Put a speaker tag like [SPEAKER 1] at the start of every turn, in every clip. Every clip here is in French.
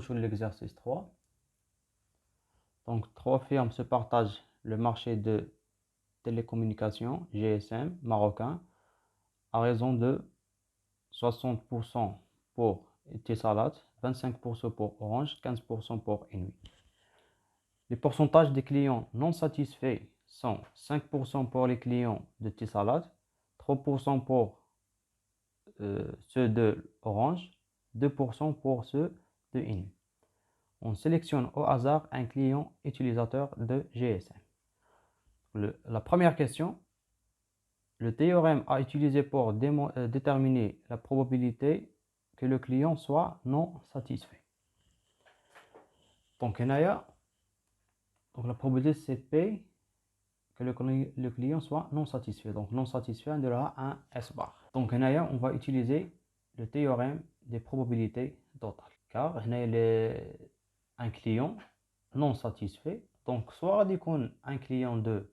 [SPEAKER 1] sur l'exercice 3. Donc, 3 firmes se partagent le marché de télécommunications GSM marocain à raison de 60% pour Etisalat, 25% pour Orange, 15% pour Inouï. Les pourcentages des clients non satisfaits sont 5% pour les clients de Etisalat, 3% pour ceux de Orange, 2% pour ceux de Inouï. On sélectionne au hasard un client utilisateur de GSM. La première question, le théorème à utiliser pour déterminer la probabilité que le client soit non satisfait. Donc, la probabilité c'est P que le client soit non satisfait. Donc, non satisfait, on donnera un S bar. Donc, on va utiliser le théorème des probabilités totales. Car un client non satisfait, donc soit un client de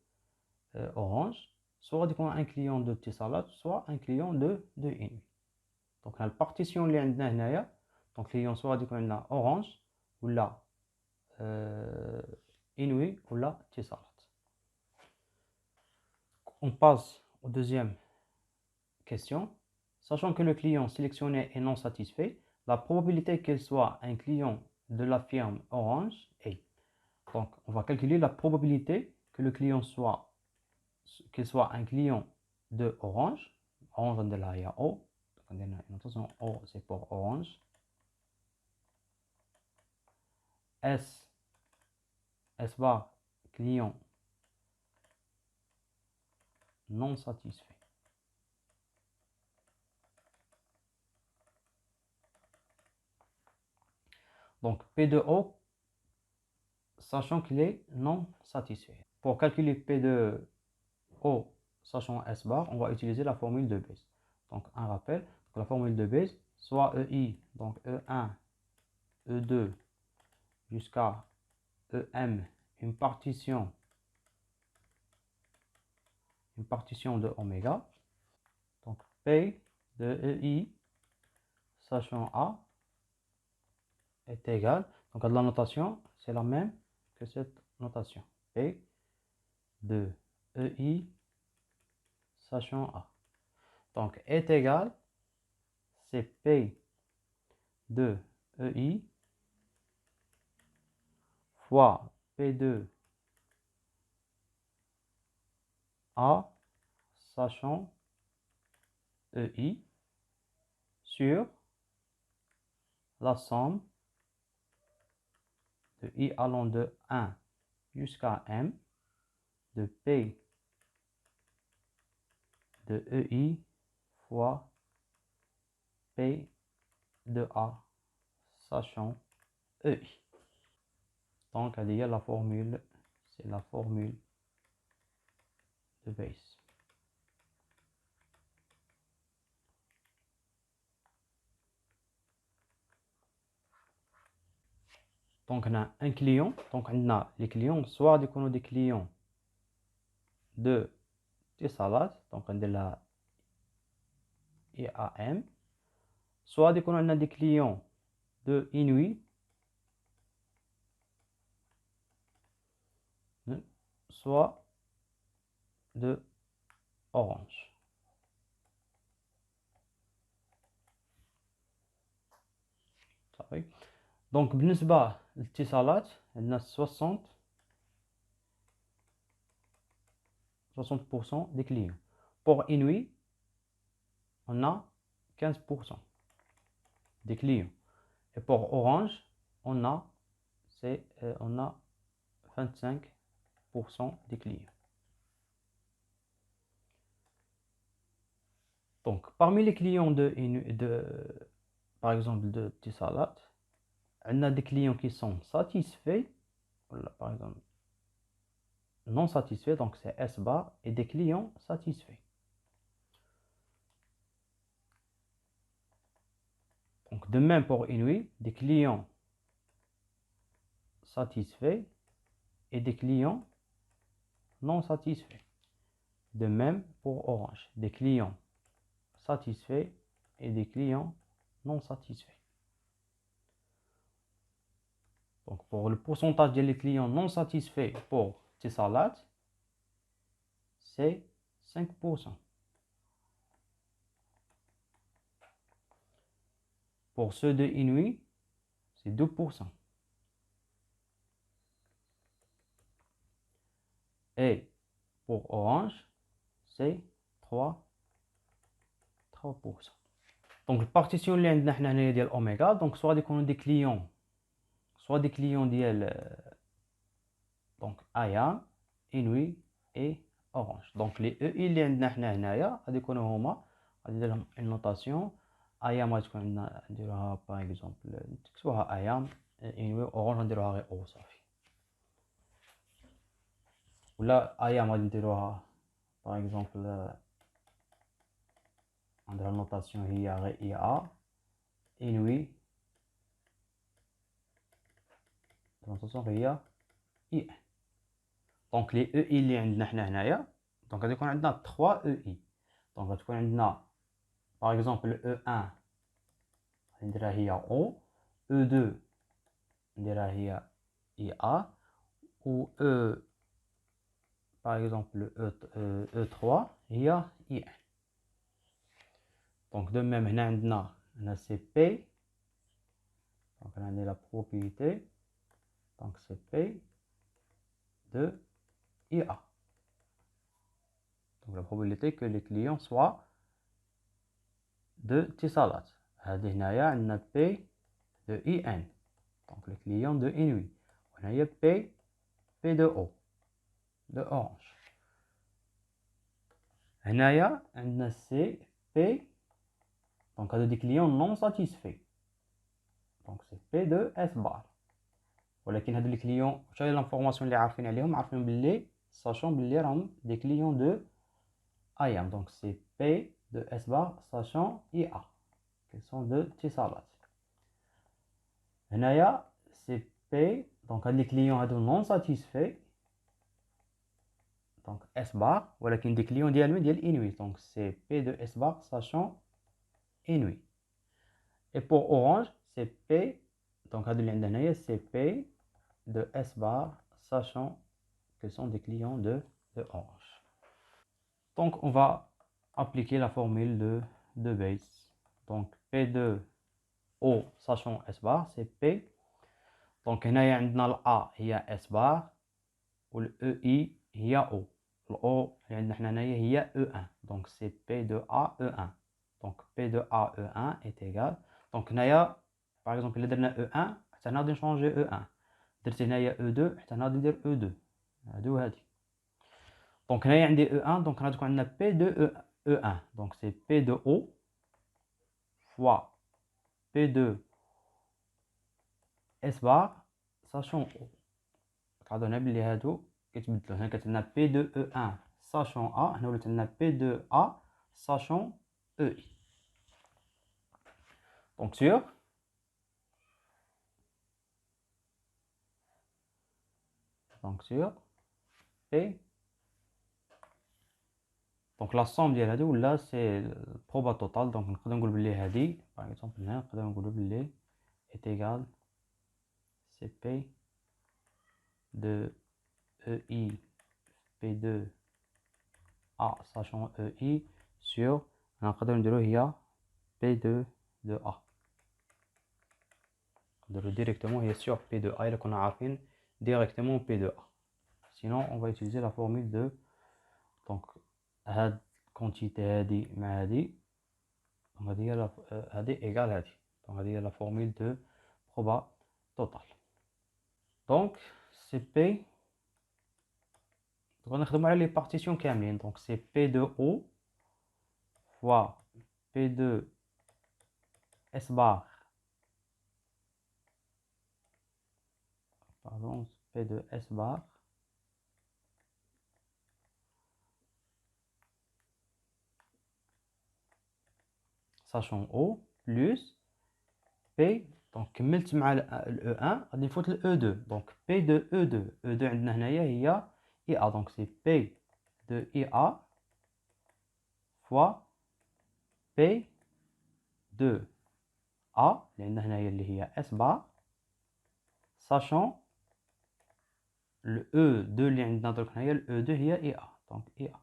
[SPEAKER 1] Orange, soit un client de Etisalat, soit un client de Inouï. Donc la partition اللي عندنا هنايا donc client soit عندنا Orange ولا Inouï ولا Etisalat. On passe aux deuxième question. Sachant que le client sélectionné est non satisfait, la probabilité qu'il soit un client de la firme Orange est. Donc on va calculer la probabilité que le client soit un client de Orange. Orange on a là O. Attention, O c'est pour Orange. S bar client non satisfait. Donc P de O, sachant qu'il est non satisfait. Pour calculer P de O, sachant S bar, on va utiliser la formule de Bayes. Donc un rappel, la formule de Bayes, soit EI, donc E1, E2, jusqu'à EM, une partition de oméga. Donc P de EI, sachant A, est égal. Donc la notation, c'est la même que cette notation. P de EI, sachant A. Donc est égal, c'est P de EI fois P de A, sachant EI, sur la somme de I allant de 1 jusqu'à M de P de EI fois P de A, sachant EI. Donc, la formule, c'est la formule de Bayes. Donc, on a un client. Donc, on a les clients, soit des clients de Etisalat, donc on a la IAM, soit on a des clients de Inouï, soit de Orange. Donc, بالنسبة للاتصالات عندنا 60% des clients. Pour Inouï, on a 15% des clients. Et pour Orange, on a 25% des clients. Donc, parmi les clients par exemple de Etisalat, on a des clients qui sont satisfaits, voilà, par exemple non satisfaits, donc c'est S bar, et des clients satisfaits. Donc, de même pour Inouï, des clients satisfaits et des clients non satisfaits. De même pour Orange, des clients satisfaits et des clients non satisfaits. Donc pour le pourcentage des clients non satisfaits pour Etisalat, c'est 5%. Pour ceux de Inouï, c'est 2%. Et pour Orange, c'est 3%. Donc البارتيسيون اللي عندنا حنا هنايا ديال اوميغا، دونك سوا يكونوا دي كليون ديال دونك ايام انوي اي اورانج. دونك لي او اي اللي عندنا حنا هنايا غادي يكونوا هما، غادي ندير لهم النوطاسيون. ايام غادي تكون عندنا نديروها باغ اكزومبل نكتبوها ايام، انوي اورانج نديروها غير او صافي. ولا ايام غادي نديروها باغ اكزومبل عندها النوطاسيون هي غير اي ا، انوي النوطاسيون هي اي ان. دونك لي او اي اللي عندنا حنا هنايا، دونك غادي يكون عندنا 3 او اي. دونك غتكون عندنا باغ اكزومبل او 1 غادي نديرها هي او 2 نديرها هي اي ا، و او باغ اكزومبل او 3 هي اي ان. دونك دو ميم هنا عندنا سي بي، دونك هنا عندي لا probabilité، دونك سي بي دو اي ا. دونك لا probabilité que les clients soient de اتصالات. هذه هنايا عندنا بي دو اي ان، دونك لي كليون دو انوي. وهنايا بي دو او دو اورانج. هنايا عندنا سي بي، دونك هادو دي كليون نون ساتيسفي، دونك سي بي دو اس بار. ولكن هادو لي كليون واش هي لانفورماسيون اللي عارفين عليهم؟ عارفين باللي ساشون باللي راهم دي كليون دو ايام، دونك سي بي دو اس بار ساشون اي ا كي سون دو اتصالات. هنايا سي بي، دونك هاد لي كليون هادو نون ساتيسفي، دونك اس بار، ولكن دي كليون ديال انوي، دونك سي بي دو اس بار ساشون انوي. Et pour Orange, c'est P, donc هادو اللي عندنا هنايا c'est P de S bar, sachant que sont des clients de Orange. Donc on va appliquer la formule de base. Donc P de O sachant S bar, c'est P. Donc هنايا عندنا ال A هي S bar وال EI هي O. ال O اللي عندنا حنا هنايا هي E1. Donc c'est P de A E1. Donc P de A E1 est égal. Donc هنايا par exemple إلا درنا E1 حتى هنا غادي نشونجي E1، درت هنايا E2 حتى هنا غادي ندير E2، هادو هادي. دونك هنايا عندي E1، دونك غادي تكون عندنا P de E1، دونك سي P de O fois P de S bar sachant O. كتعرضوا هنا بلي هادو كيتبدلوا، هنا كانت عندنا P de E1 sachant A، هنا ولات عندنا P de A sachant EI. دونك sur P. دونك لا سوم ديال هادو ولا سي البروبا توتال. دونك نقدر نقول بلي هادي باغ اكزومبل هنا نقدر نقولو بلي est égal CP de EI P2 A sachant EI sur نقدر نديرو هي P2 de A، نقدرو ديريكتومون هي sur P2 A إلا كنا عارفين ديريكتومون P2 A. Sinon on va utiliser la formule de donc هاد quantité هادي مع هادي، donc هادي هي هادي égal هادي، donc هادي هي la formule de proba total. donc CP غنخدمو على لي بارتيسيون كاملين، donc c'est P de O fois P de S bar, pardon, P de S bar sachant O plus P، donc كملت مع ال E1 غادي نفوت ل E2، donc P de E2 عندنا هنايا هي IA، donc c'est P de IA fois P de A اللي عندنا هنايا اللي هي S bar sachant le E2 اللي عندنا درك هنايا ال E2 هي IA donc IA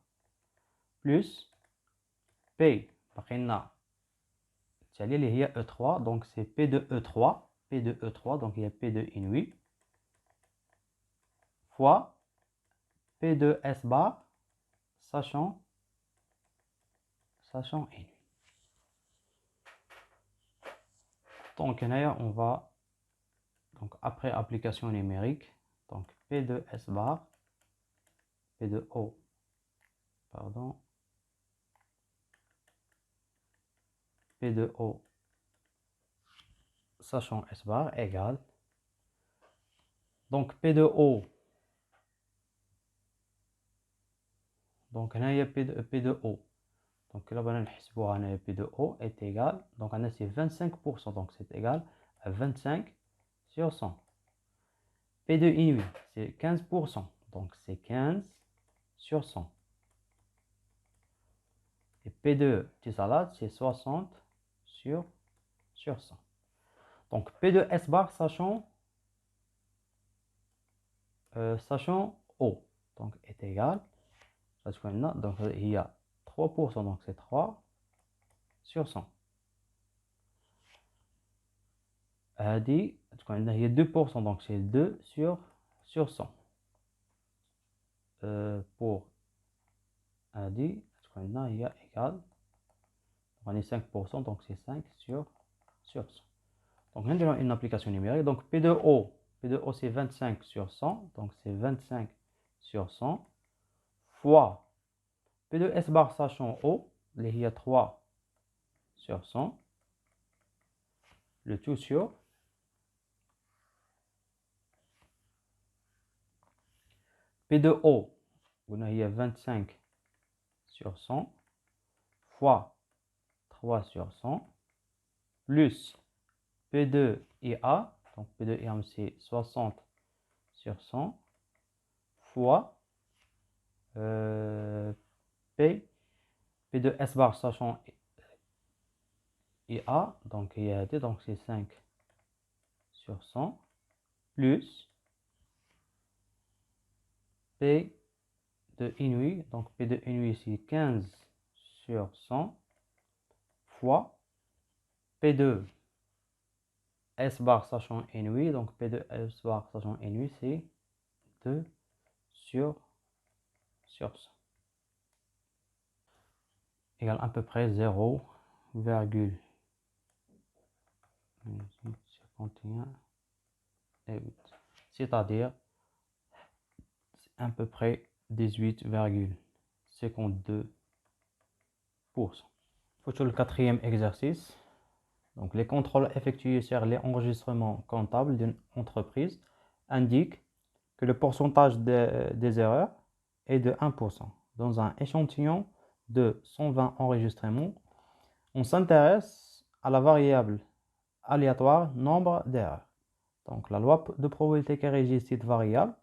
[SPEAKER 1] plus P باقي لنا التالية اللي هي E3 donc c'est P de E3 P de E3 donc il y a P de inouï fois P de S bar sachant inouï. Donc هنايا on va donc après application numérique donc P de S bar P de O pardon P de O sachant S bar égale donc P de O donc هنايا P de O donc là بغينا نحسبوها هنايا P de O est égal donc هنا c'est 25% donc c'est égal à 25 sur 100. P de inouï c'est 15% donc c'est 15 sur 100. Et P de salade c'est 60 sur 100. Donc P de S bar sachant O donc est égal donc il y a 3% donc c'est 3 sur 100. هذه تكون عندنا هي 2% donc c'est 2 sur 100. pour هذه تكون عندنا هي égal on est 5% donc c'est 5 sur 100. Donc maintenant une application numérique donc P de O c'est 25 sur 100 donc c'est 25 sur 100 fois P de S bar sachant O il y a 3 sur 100 le tout sur P de O il y a 25 sur 100 fois 3 sur 100 plus P de IA donc P de IA c'est 60 sur 100 fois P de S bar sachant IA donc IAD donc c'est 5 sur 100 plus P de inouï donc P de inouï c'est 15 sur 100 fois P de S bar sachant inouï donc P de S bar sachant inouï c'est 2 sur 100 égale à peu près 0,51 et 8 c'est-à-dire à peu près 18,52%. Pour le quatrième exercice, donc les contrôles effectués sur les enregistrements comptables d'une entreprise indiquent que le pourcentage des erreurs est de 1%. Dans un échantillon de 120 enregistrements, on s'intéresse à la variable aléatoire nombre d'erreurs. Donc la loi de probabilité qui régit cette variable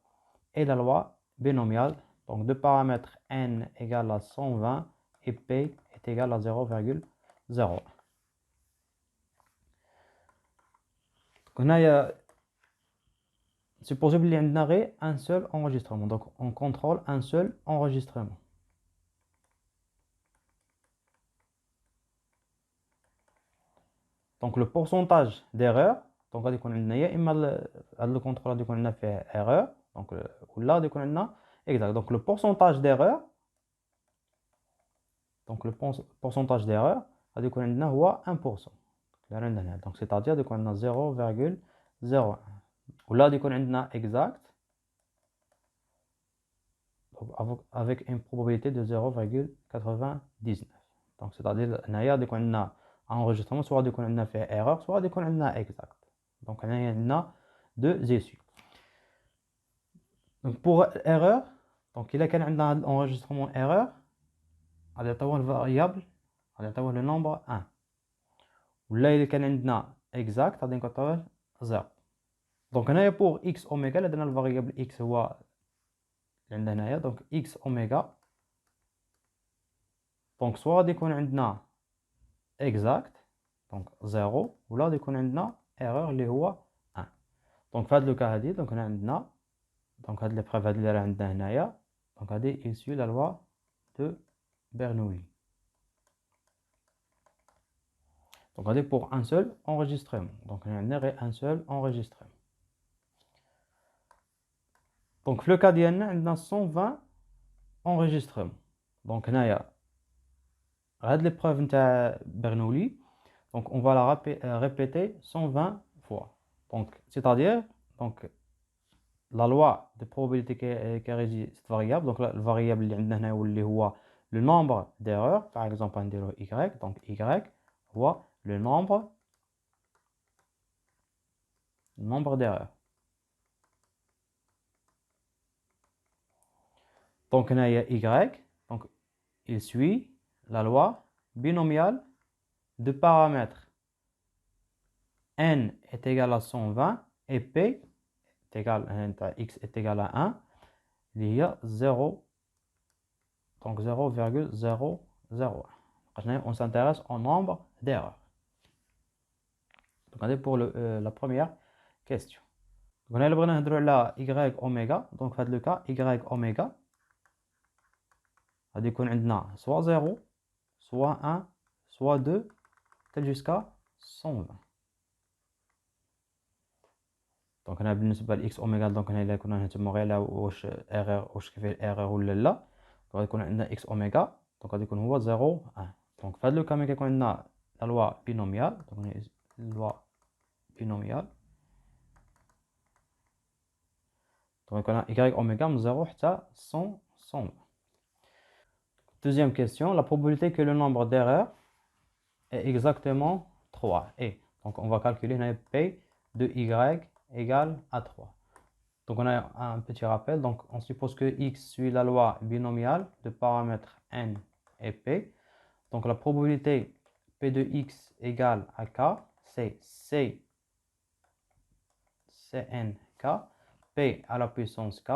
[SPEAKER 1] est la loi binomiale. Donc deux paramètres n égale à 120 et p est égal à 0,0. C'est possible qu'il y ait un seul enregistrement. Donc on contrôle un seul enregistrement. Donc le pourcentage d'erreur, donc on a le contrôle a fait erreur, donc là on a exact. Donc le pourcentage d'erreur, donc le pourcentage d'erreur, on a 1%. Donc c'est-à-dire qu'on a 0,01. Ou là on a exact, avec une probabilité de 0,99. Donc c'est-à-dire qu'on a enregistrement, soit qu'on a fait erreur, soit qu'on a exact. Donc on a deux issues. Donc pour erreur, donc il y a un enregistrement erreur, on a une variable, on a le nombre 1. Ou là il y a un exact, on a 0. Donc on a pour x oméga, on a la variable x donc x oméga. Donc soit on a exact donc 0 ou là on a erreur اللي هو 1. دونك في هذا لو كا هادي دونك هنا عندنا دونك هاد لي بروف هادي اللي راه عندنا هنايا دونك هادي il suit la loi de Bernoulli. Donc on est pour un seul enregistrement. Donc on a un seul enregistrement. Donc le cas d'IN, on a 120 enregistrements. Donc on a l'épreuve de Bernoulli. Donc on va la répéter 120 fois. Donc c'est-à-dire donc la loi de probabilité qui régit cette variable. Donc la variable اللي هو le nombre d'erreurs. Par exemple on dirait y. Donc y voit le nombre d'erreurs. Donc, on a y, donc il suit la loi binomiale de paramètres n est égal à 120 et p est égal à x est égal à 1, il y a 0, donc 0,001. On s'intéresse au nombre d'erreurs. Donc, on est pour la première question. Donc, on a le y oméga, donc dans le cas y oméga, غادي يكون عندنا soit 0 soit 1 soit 2 jusqu'à 120. دونك هنا بالنسبه لاكس اوميغا دونك هنا الا كنا نهتموا غير على واش ايرور واش كيفيه الايرور ولا لا غادي يكون عندنا اكس اوميغا دونك غادي يكون هو 0 1. دونك في هذا لو كا ملي كيكون عندنا لا لوا بينوميال دونك لوا بينوميال دونك يكون y اوميغا من 0 حتى 120. Deuxième question, la probabilité que le nombre d'erreurs est exactement 3. Et donc on va calculer P de y égale à 3. Donc on a un petit rappel. Donc on suppose que x suit la loi binomiale de paramètres n et p. Donc la probabilité p de x égale à k, c'est c cn k, p à la puissance k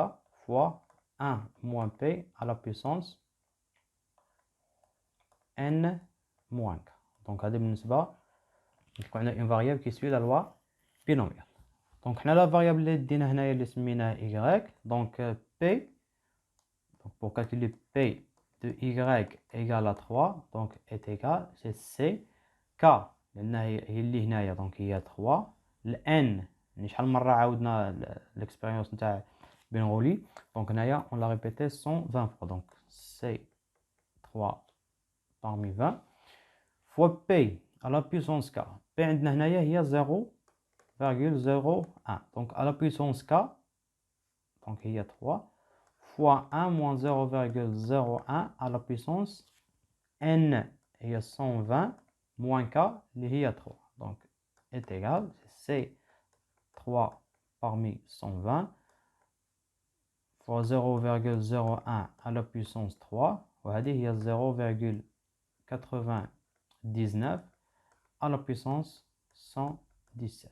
[SPEAKER 1] fois 1 moins p à la puissance n moins k. Donc هذه بالنسبة يكون عندنا une variable qui suit la loi binomiale. Donc on a la variable اللي دينا هنايا اللي سميناها y. Donc p, donc pour calculer p de y égale à 3 donc est égal c'est c k لان هي اللي هنايا donc هي 3 n شحال مره عاودنا l'expérience نتاع Bernoulli donc هنايا on l'a répété 120 fois donc c 3 parmi 20 fois p à la puissance k. p عندنا هنايا هي 0,01 donc à la puissance k donc il y a 3 fois 1 moins 0,01 à la puissance n il y a 120 moins k il y a 3 donc est égal c'est 3 parmi 120 fois 0,01 à la puissance 3 وهذه هي 0,99 à la puissance 117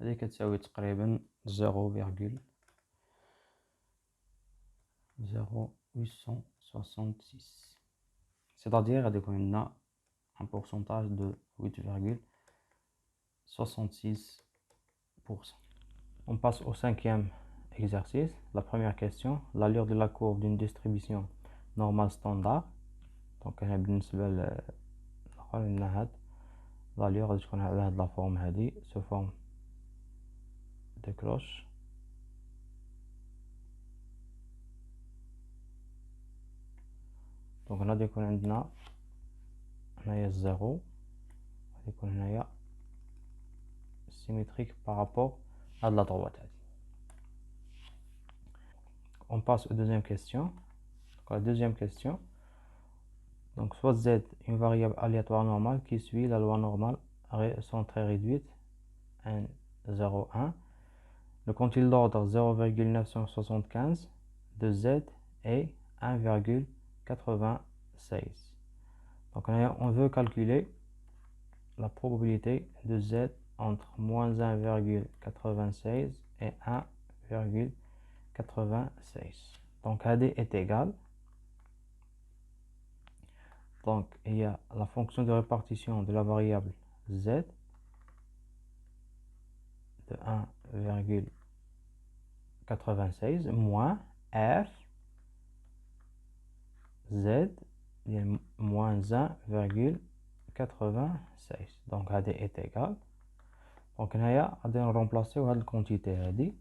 [SPEAKER 1] هذه كتساوي تقريبا 0,0866 c'est-à-dire غادي يكون عندنا un pourcentage de 8,66%. On passe au cinquième exercice. La première question, l'allure de la courbe d'une distribution normale standard. Donc بالنسبة للآخر l'allure غادي تكون على هاد لا فورم هادي sous forme de cloche. دونك غادي يكون عندنا هنايا الزيرو غادي يكون هنايا symétrique par rapport à la droite. On passe aux deuxième question. Donc, la deuxième question. Donc soit z une variable aléatoire normale qui suit la loi normale sont très réduite n 0 1. Le quantile d'ordre 0,975 de z est 1,96. Donc on veut calculer la probabilité de z entre moins 1,96 et 1,96. Donc AD est égal. Donc il y a la fonction de répartition de la variable z de 1,96 moins f z de moins 1,86. Donc هذه est égal. Donc هنايا غادي نرومبلاسيو هاد الكونتيتي هادي.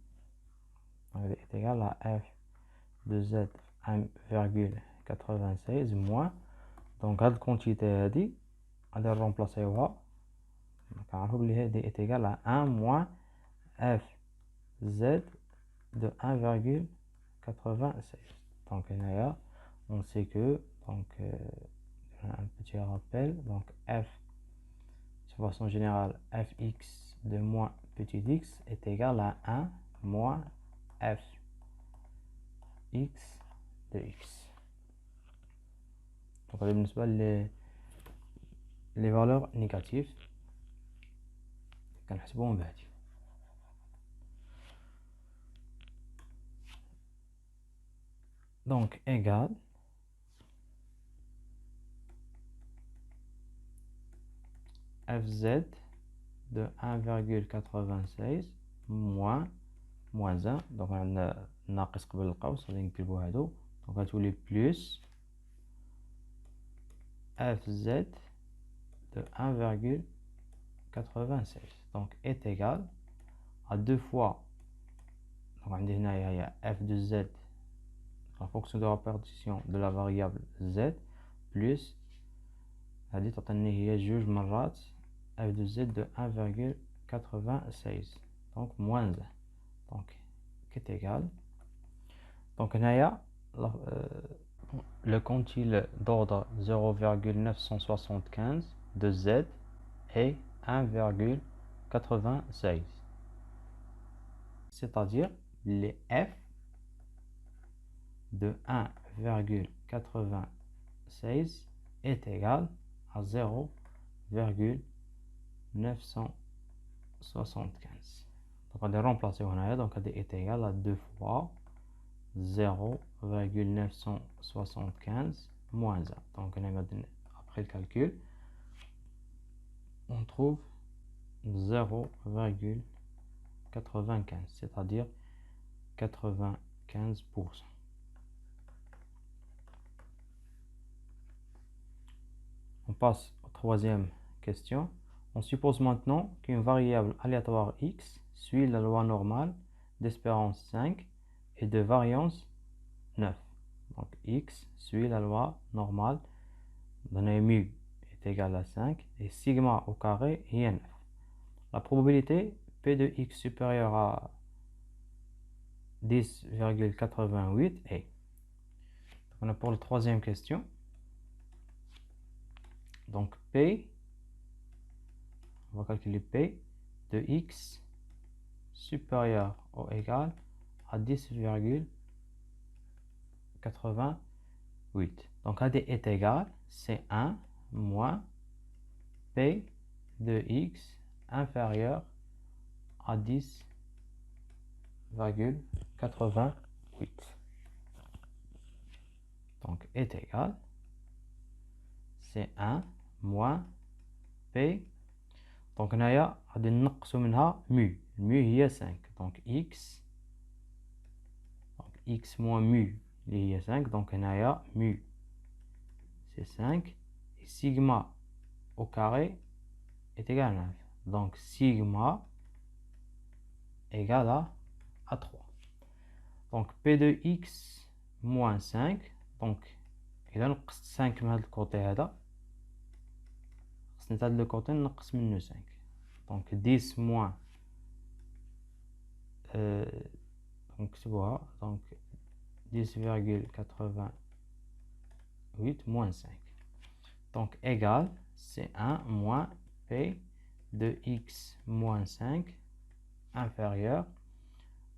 [SPEAKER 1] هذه est égal à f de z 1,96 moins. Donc هاد الكونتيتي هادي غادي نرومبلاسيوها. كنعرفو بلي هادي est égal à 1 moins f z de 1,86. Donc هنايا on sait que donc un petit rappel, donc f de façon générale fx de moins petit x est égal à 1 moins f x de x. Donc بالنسبة les valeurs négatives كنحسبوهم بهادي. Donc égal fz de 1,96 moins 1. Donc عندنا ناقص قبل القوس غادي نكتبو هادو. Donc غتولي plus fz de 1,96. Donc est égal à 2 fois. Donc عندي هنايا هي f de z en fonction de la répartition de la variable z plus هادي تعطيني هي جوج مرات f de z de 1,96. donc moins 1. donc qui est égal. donc هنايا le quantile d'ordre 0,975 de z est 1,96. c'est-à-dire les f de 1,96 est égal à 0,975. donc on va remplacer هنايا. donc هذا est égal à 2 fois 0,975 moins 1. donc après le calcul on trouve 0,95, c'est-à-dire 95%. On passe aux troisième question. On suppose maintenant qu'une variable aléatoire x suit la loi normale d'espérance 5 et de variance 9. Donc x suit la loi normale donnée mu est égal à 5 et sigma au carré est 9. La probabilité p de x supérieure à 10,88 est. Donc on a pour la troisième question. Donc P, on va calculer P de x supérieur ou égal à 10,88. Donc AD est égal, c'est 1 moins P de x inférieur à 10,88. Donc est égal, c'est 1 moins P. donc هنايا غادي نقصو منها mu. mu هي 5. donc x moins mu اللي هي 5. donc هنايا mu c'est 5 et sigma au carré est égal à 9. donc sigma égale à 3. donc p de x moins 5. donc إذا نقصت 5 من هذا الكوتي هذا خصني هذا لو كوتي نقص منه 5. donc 10 moins donc نكتبوها. donc 10,88 moins 5. donc égal, c'est 1 moins P de x moins 5 inférieur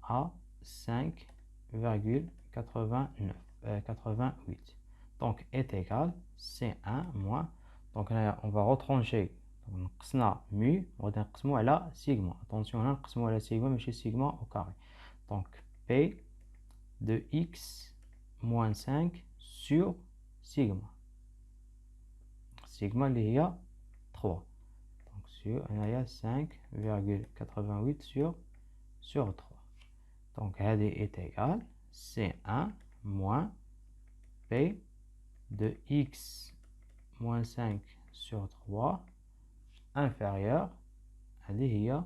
[SPEAKER 1] à 5,88. donc est égal, c'est 1 moins. donc là on va retrancher. نقصنا mu وغادي نقسمو على sigma. attention هنا نقسمو على sigma ماشي sigma au carré. donc P de x moins 5 sur sigma. sigma اللي هي 3. donc هنايا 5,88 sur 3. Donc, هذه est égal C1 moins P de X moins 5 sur 3 inférieur هذه هي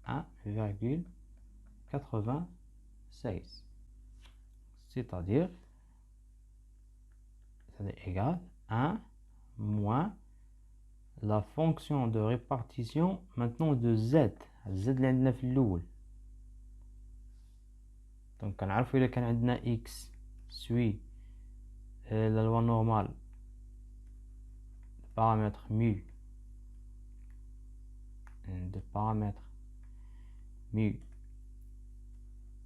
[SPEAKER 1] 1,96. C'est-à-dire égal 1 moins la fonction de répartition maintenant de Z. Z اللي عندنا في الأول. Donc كنعرفو إلا كان عندنا X suit la loi normale de paramètres mu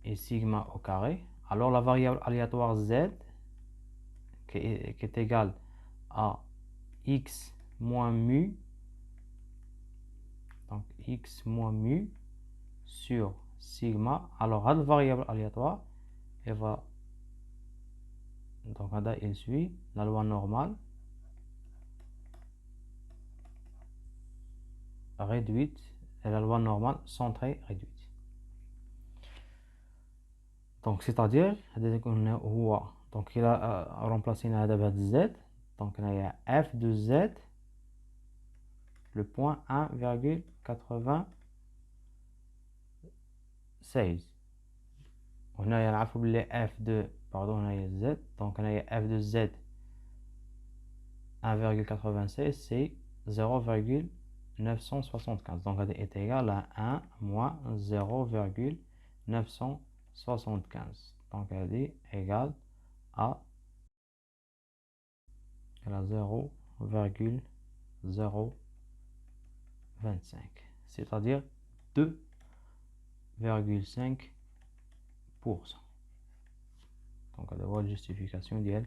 [SPEAKER 1] et sigma au carré, alors la variable aléatoire Z qui est égale à X moins mu, donc X moins mu sur sigma. Alors la variable aléatoire elle va, donc il suit la loi normale réduite et la loi normale centrée réduite. Donc c'est-à-dire donc il a remplacé Z, donc il y a f de Z le point 1,96. On a f de Z, donc on a f de Z 1,96 c'est 0,975. Donc elle est égale à 1 moins 0,975. Donc elle est égale à 0,025, c'est-à-dire 2,5%. Donc on voit la justification de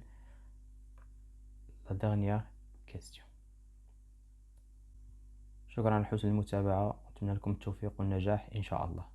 [SPEAKER 1] la dernière question. شكرا على حسن المتابعة، أتمنى لكم التوفيق والنجاح إن شاء الله.